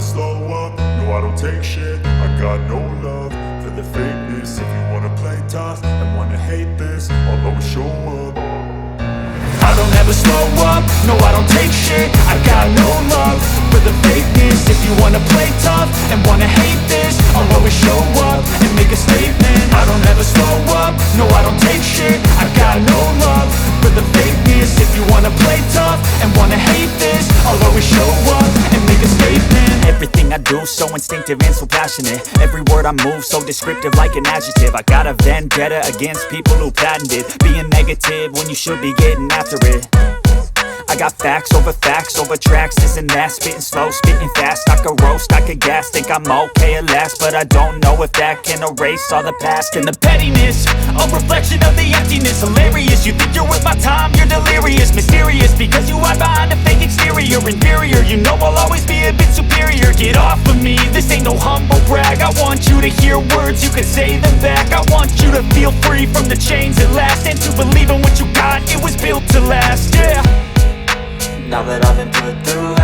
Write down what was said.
slow up, no I don't take shit. I got no love for the fakeness. If you wanna play tough and wanna hate this, I'll always show up. I don't ever slow up, no I don't take shit. I got no love for the fakeness. If you wanna play tough and wanna hate this, I'll always show up and make a statement. I don't ever slow up, no I don't take shit. I got no love for the fakeness. If you wanna play tough and wanna hate this, I'll always show up and make a statement. Everything I do so instinctive and so passionate. Every word I move so descriptive like an adjective. I got a vendetta against people who patented being negative when you should be getting after it. I got facts over tracks, this and that. Spitting slow, spitting fast, I could roast, I could gas. Think I'm okay at last, but I don't know if that can erase all the past. And the pettiness, a reflection of the emptiness. Hilarious, you think you're worth my time, you're delirious. Mysterious, because you hide behind a fake exterior. Inferior, you know I'll always be a bit superior. Get off of me, this ain't no humble brag. I want you to hear words, you can say them back. I want you to feel free from the chains at last, and to believe in what you got, it was built to last, yeah. Now that I've been put through